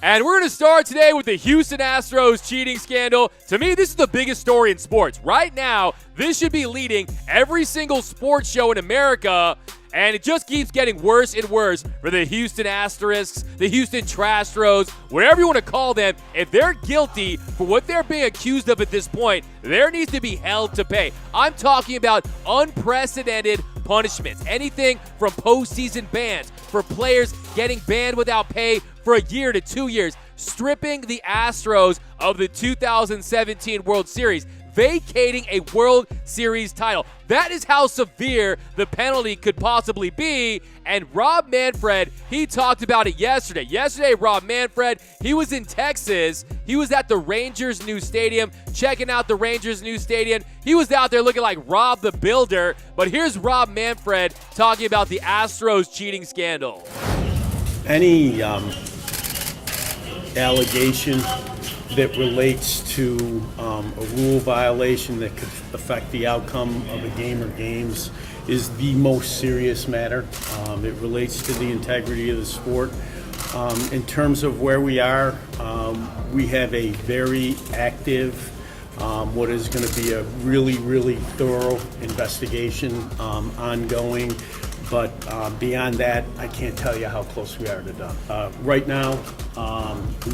And we're going to start today with the Houston Astros cheating scandal. To me, this is the biggest story in sports. Right now, this should be leading every single sports show in America, and it just keeps getting worse and worse for the Houston Asterisks, the Houston Trastros, whatever you want to call them. If they're guilty for what they're being accused of at this point, there needs to be held to pay. I'm talking about unprecedented punishments. Anything from postseason bans for players getting banned without pay for a year to 2 years, stripping the Astros of the 2017 World Series, vacating a World Series title. That is how severe the penalty could possibly be. And Rob Manfred, he talked about it yesterday. Yesterday, Rob Manfred, he was in Texas. He was at the Rangers' new stadium, checking out the Rangers' new stadium. He was out there looking like Rob the Builder. But here's Rob Manfred talking about the Astros cheating scandal. Any allegation that relates to a rule violation that could affect the outcome of a game or games is the most serious matter. It relates to the integrity of the sport. In terms of where we are, we have a very active, what is going to be a really, really thorough investigation ongoing. But beyond that, I can't tell you how close we are to done. Right now,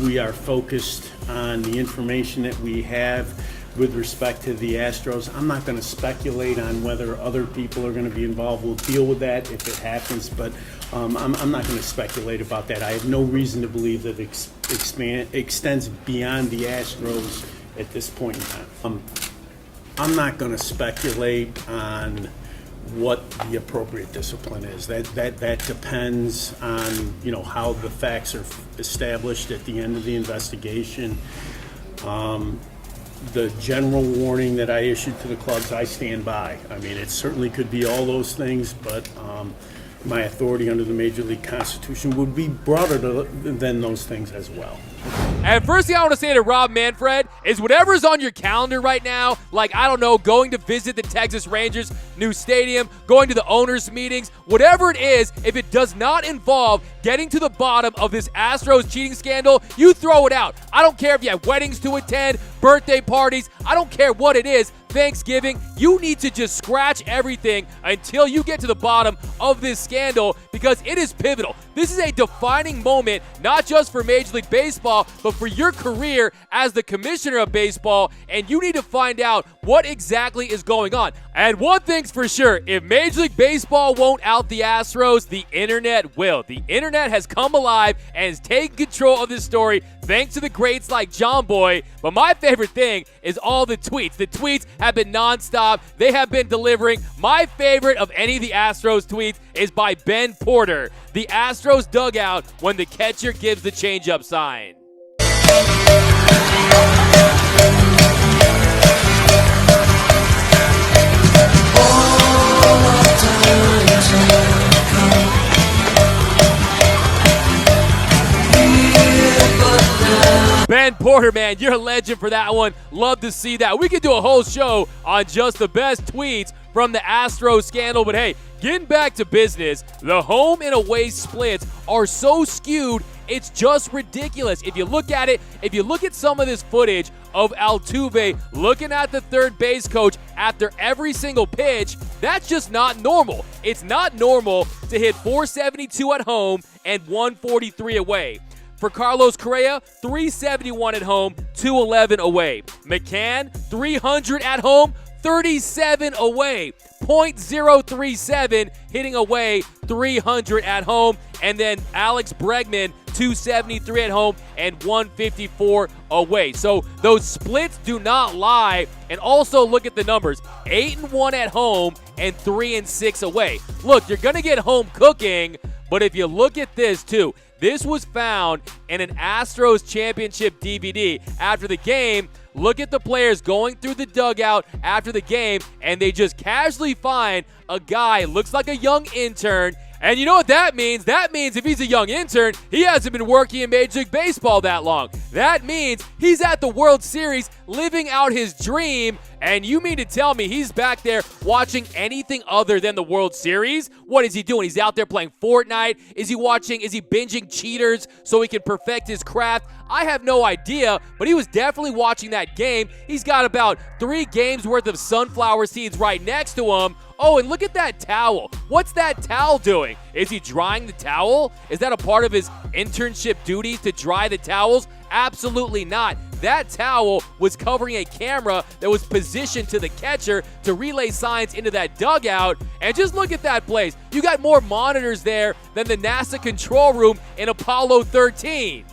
we are focused on the information that we have with respect to the Astros. I'm not going to speculate on whether other people are going to be involved. We'll deal with that if it happens, but I'm not going to speculate about that. I have no reason to believe that it extends beyond the Astros at this point in time. I'm not going to speculate on what the appropriate discipline is. That depends on how the facts are established at the end of the investigation. The general warning that I issued to the clubs, I stand by. I mean, it certainly could be all those things, but my authority under the Major League Constitution would be broader than those things as well. And first thing I want to say to Rob Manfred is whatever's on your calendar right now, like, I don't know, going to visit the Texas Rangers' new stadium, going to the owners' meetings, whatever it is, if it does not involve getting to the bottom of this Astros cheating scandal, you throw it out. I don't care if you have weddings to attend, birthday parties, I don't care what it is, Thanksgiving, you need to just scratch everything until you get to the bottom of this scandal, because it is pivotal. This is a defining moment, not just for Major League Baseball, but for your career as the commissioner of baseball, and you need to find out what exactly is going on. And one thing's for sure, if Major League Baseball won't out the Astros, the internet will. The internet has come alive and has taken control of this story thanks to the greats like John Boy. But my favorite thing is all the tweets. The tweets have been nonstop. They have been delivering. My favorite of any of the Astros tweets is by Ben Porter. The Astros dugout when the catcher gives the changeup sign. Ben Porter, man, you're a legend for that one. Love to see that. We could do a whole show on just the best tweets from the Astros scandal. But hey, getting back to business, the home and away splits are so skewed, it's just ridiculous. If you look at it, if you look at some of this footage of Altuve looking at the third base coach after every single pitch, that's just not normal. It's not normal to hit 472 at home and 143 away. For Carlos Correa, 371 at home, 211 away. McCann, 300 at home, 37 away. .037 hitting away, 300 at home. And then Alex Bregman, 273 at home and 154 away. So those splits do not lie. And also look at the numbers. 8-1 at home and 3-6 away. Look, you're going to get home cooking, but if you look at this too, this was found in an Astros championship DVD. After the game, look at the players going through the dugout after the game, and they just casually find a guy, looks like a young intern, And you know what that means? That means if he's a young intern, he hasn't been working in Major League Baseball that long. That means he's at the World Series living out his dream. And you mean to tell me he's back there watching anything other than the World Series? What is he doing? He's out there playing Fortnite? Is he binging Cheaters so he can perfect his craft? I have no idea, but he was definitely watching that game. He's got about 3 games worth of sunflower seeds right next to him. Oh, and look at that towel. What's that towel doing? Is he drying the towel? Is that a part of his internship duties to dry the towels? Absolutely not. That towel was covering a camera that was positioned to the catcher to relay signs into that dugout. And just look at that place. You got more monitors there than the NASA control room in Apollo 13.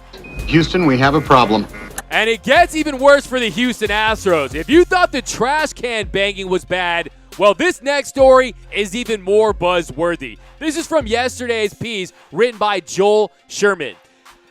Houston, we have a problem. And it gets even worse for the Houston Astros. If you thought the trash can banging was bad, well, this next story is even more buzzworthy. This is from yesterday's piece written by Joel Sherman.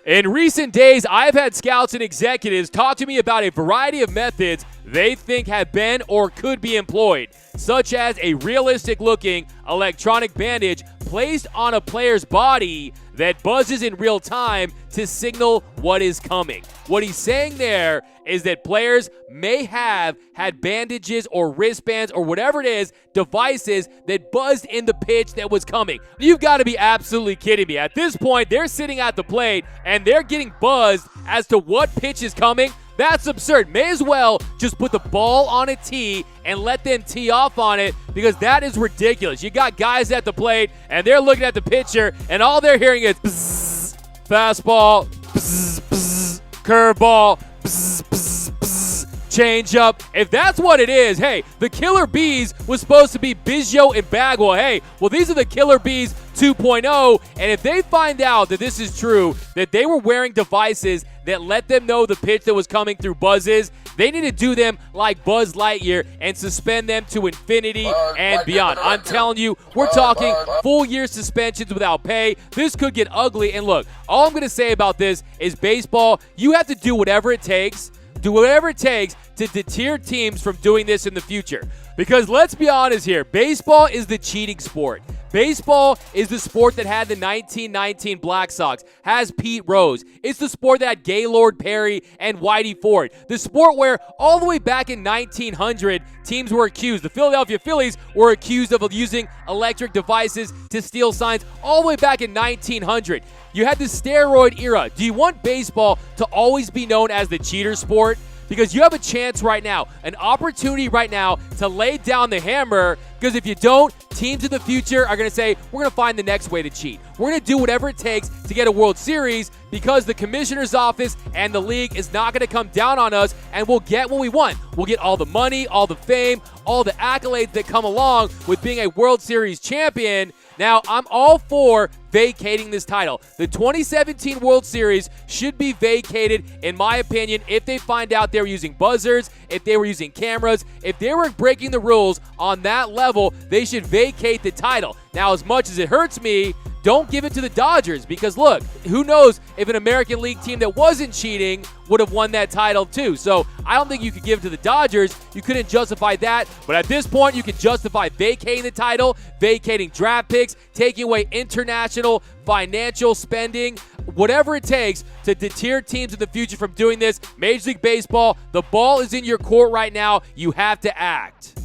In recent days, I've had scouts and executives talk to me about a variety of methods they think have been or could be employed, such as a realistic-looking electronic bandage placed on a player's body that buzzes in real time to signal what is coming. What he's saying there is that players may have had bandages or wristbands or whatever it is, devices that buzzed in the pitch that was coming. You've got to be absolutely kidding me. At this point, they're sitting at the plate and they're getting buzzed as to what pitch is coming. That's absurd. May as well just put the ball on a tee and let them tee off on it, because that is ridiculous. You got guys at the plate and they're looking at the pitcher and all they're hearing is bzzz, fastball, bzzz, bzzz, curveball, bzzz, bzzz, bzzz, change up. If that's what it is, hey, the Killer Bees was supposed to be Biggio and Bagwell. Hey, well, these are the Killer Bees 2.0, and if they find out that this is true, that they were wearing devices that let them know the pitch that was coming through buzzes, they need to do them like Buzz Lightyear and suspend them to infinity and beyond. I'm telling you, we're talking full year suspensions without pay. This could get ugly, and look, all I'm going to say about this is baseball, you have to do whatever it takes. Do whatever it takes to deter teams from doing this in the future. Because let's be honest here, baseball is the cheating sport. Baseball is the sport that had the 1919 Black Sox, has Pete Rose. It's the sport that had Gaylord Perry and Whitey Ford. The sport where all the way back in 1900, teams were accused. The Philadelphia Phillies were accused of using electric devices to steal signs all the way back in 1900. You had the steroid era. Do you want baseball to always be known as the cheater sport? Because you have a chance right now, an opportunity right now to lay down the hammer, because if you don't, teams in the future are going to say, we're going to find the next way to cheat. We're going to do whatever it takes to get a World Series, because the commissioner's office and the league is not going to come down on us, and we'll get what we want. We'll get all the money, all the fame, all the accolades that come along with being a World Series champion. Now, I'm all for vacating this title. The 2017 World Series should be vacated, in my opinion, if they find out they were using buzzers, if they were using cameras, if they were breaking the rules on that level, they should vacate the title. Now, as much as it hurts me, don't give it to the Dodgers, because look, who knows if an American League team that wasn't cheating would have won that title too. So I don't think you could give it to the Dodgers. You couldn't justify that. But at this point, you can justify vacating the title, vacating draft picks, taking away international financial spending, whatever it takes to deter teams in the future from doing this. Major League Baseball, the ball is in your court right now. You have to act.